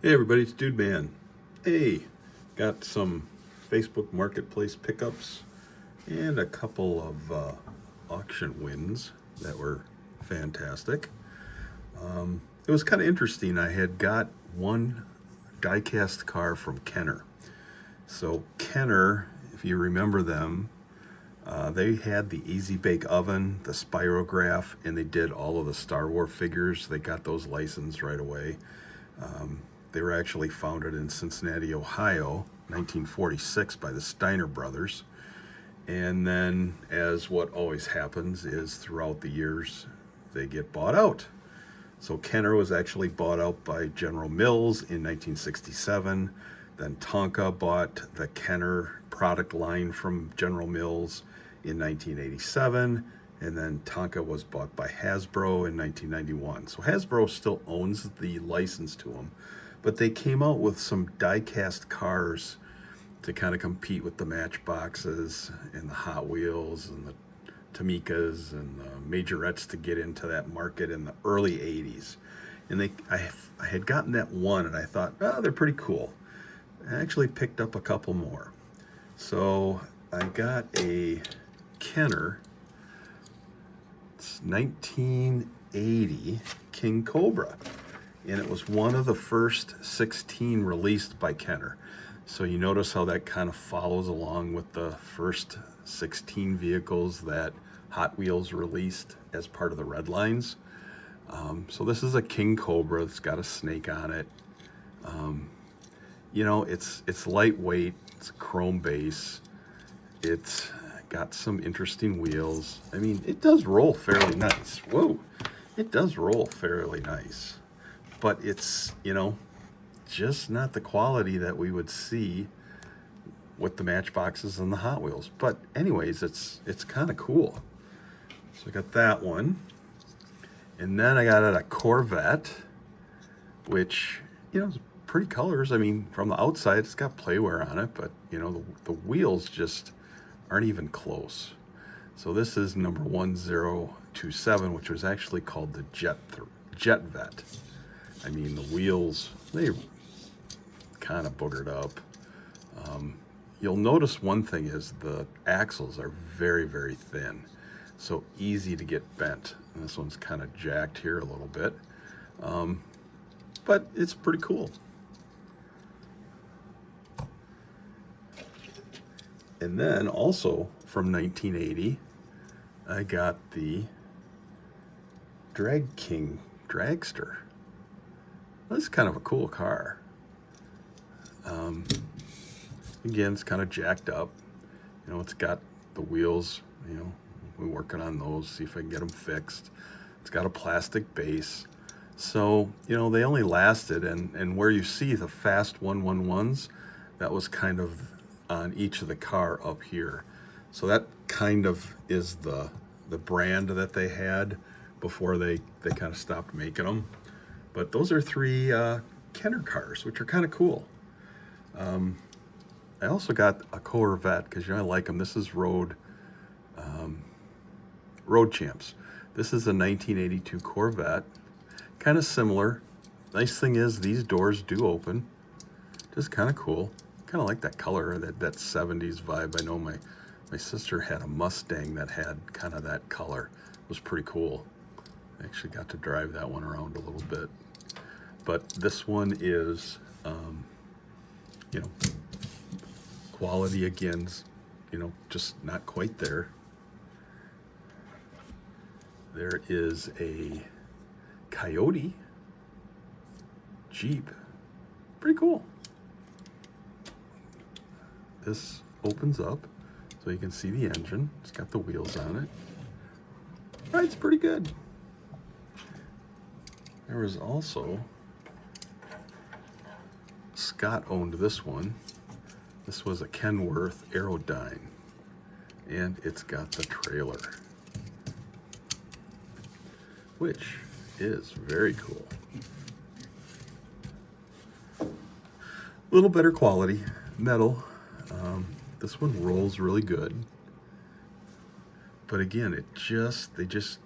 Hey everybody, it's Dude Man. Hey, got some Facebook Marketplace pickups and a couple of auction wins that were fantastic. It was kind of interesting. I had got one diecast car from Kenner. So Kenner, if you remember them, they had the Easy Bake Oven, the Spirograph, and they did all of the Star Wars figures. They got those licensed right away. They were actually founded in Cincinnati, Ohio, 1946 by the Steiner brothers. And then, as what always happens is throughout the years, they get bought out. So Kenner was actually bought out by General Mills in 1967. Then Tonka bought the Kenner product line from General Mills in 1987. And then Tonka was bought by Hasbro in 1991. So Hasbro still owns the license to them. But they came out with some die-cast cars to kind of compete with the Matchboxes and the Hot Wheels and the Tamicas and the Majorettes to get into that market in the early 80s. And I had gotten that one and I thought, oh, they're pretty cool. I actually picked up a couple more. So I got a Kenner. It's 1980 King Cobra. And it was one of the first 16 released by Kenner. So you notice how that kind of follows along with the first 16 vehicles that Hot Wheels released as part of the Red Lines. So this is a King Cobra. It's got a snake on it. It's lightweight. It's a chrome base. It's got some interesting wheels. I mean, it does roll fairly nice. Whoa, it does roll fairly nice. But it's, just not the quality that we would see with the Matchboxes and the Hot Wheels. But anyways, it's kind of cool. So I got that one. And then I got a Corvette, which, is pretty colors. I mean, from the outside, it's got playwear on it, but, the wheels just aren't even close. So this is number 1027, which was actually called the Jet Vet. I mean, the wheels, they kind of boogered up. You'll notice one thing is the axles are very, very thin, so easy to get bent. And this one's kind of jacked here a little bit, but it's pretty cool. And then also from 1980, I got the Drag King Dragster. This is kind of a cool car. Again, it's kind of jacked up. It's got the wheels, we're working on those, see if I can get them fixed. It's got a plastic base. So, they only lasted, and where you see the fast 111s, that was kind of on each of the car up here. So that kind of is the brand that they had before they kind of stopped making them. But those are three Kenner cars, which are kind of cool. I also got a Corvette because I like them. This is Road Champs. This is a 1982 Corvette, kind of similar. Nice thing is these doors do open. Just kind of cool. Kind of like that color, that 70s vibe. I know my sister had a Mustang that had kind of that color. It was pretty cool. I actually got to drive that one around a little bit. But this one is, quality again, just not quite there. There is a Coyote Jeep. Pretty cool. This opens up so you can see the engine. It's got the wheels on it. Rides pretty good. There was also, Scott owned this one. This was a Kenworth Aerodyne, and it's got the trailer, which is very cool. A little better quality metal. This one rolls really good, but again, they just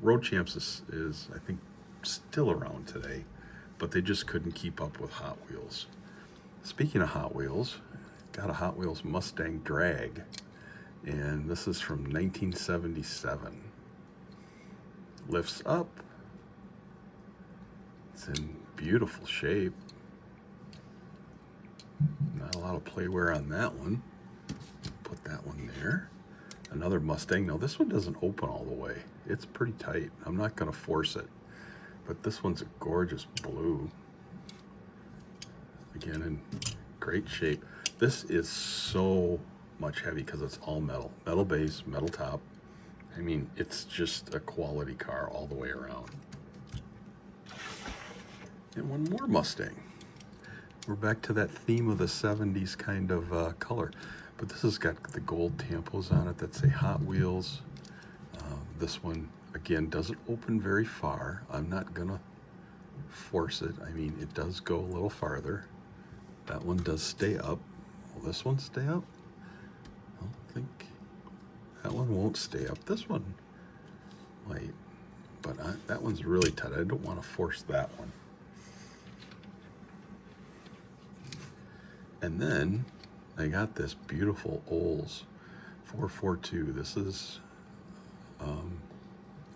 Road Champs is I think still around today. but they just couldn't keep up with Hot Wheels. Speaking of Hot Wheels, got a Hot Wheels Mustang Drag, and this is from 1977. Lifts up. It's in beautiful shape. Not a lot of playwear on that one. Put that one there. Another Mustang. Now this one doesn't open all the way. It's pretty tight. I'm not going to force it. But this one's a gorgeous blue. Again, in great shape. This is so much heavy because it's all metal. Metal base, metal top. I mean, it's just a quality car all the way around. And one more Mustang. We're back to that theme of the 70s kind of color. But this has got the gold tampos on it that say Hot Wheels. This one, again, doesn't open very far. I'm not going to force it. I mean, it does go a little farther. That one does stay up. Will this one stay up? I don't think. That one won't stay up. This one might. But that one's really tight. I don't want to force that one. And then I got this beautiful Olds 442. This is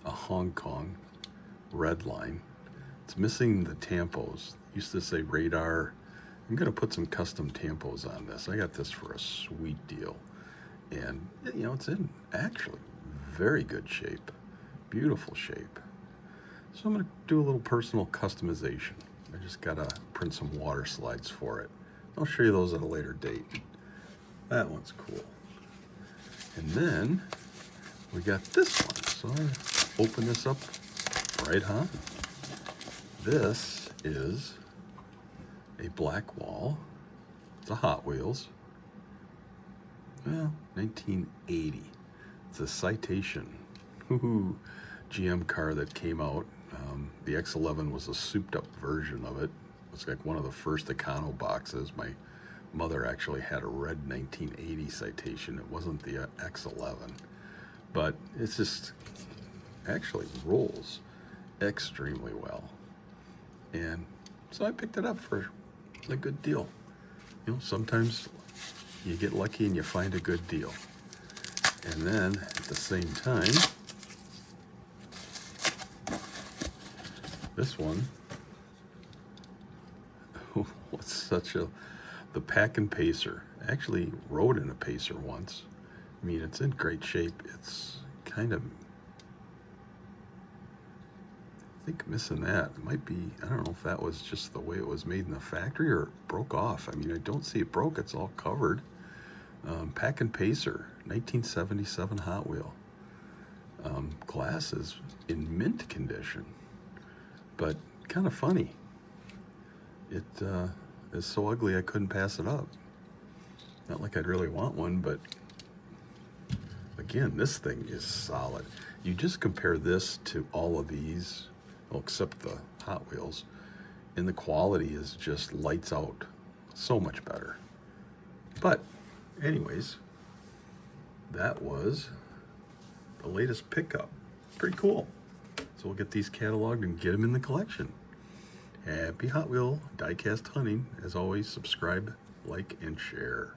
a Hong Kong red line. It's missing the tampos. Used to say radar. I'm going to put some custom tampos on this. I got this for a sweet deal. And, you know, it's in actually very good shape. Beautiful shape. So I'm going to do a little personal customization. I just got to print some water slides for it. I'll show you those at a later date. That one's cool. And then we got this one. So I open this up right on. This is a black wall. It's a Hot Wheels. Well, 1980. It's a Citation. Woohoo! GM car that came out. The X11 was a souped up version of it. It's like one of the first Econo boxes. My mother actually had a red 1980 Citation. It wasn't the X11, but it's just actually rolls extremely well. And so I picked it up for a good deal. You know, sometimes you get lucky and you find a good deal. And then at the same time, this one was the Pack and Pacer. I actually rode in a Pacer once. I mean, it's in great shape. It's kind of, I think missing that. It might be, I don't know if that was just the way it was made in the factory or it broke off. I mean, I don't see it broke. It's all covered. Pack and Pacer, 1977 Hot Wheel. Glass is in mint condition, but kind of funny. It is so ugly I couldn't pass it up. Not like I'd really want one, but again, this thing is solid. You just compare this to all of these, well, except the Hot Wheels, and the quality is just lights out. So much better. But anyways, that was the latest pickup. Pretty cool. So we'll get these cataloged and get them in the collection. Happy Hot Wheel diecast hunting. As always, subscribe, like, and share.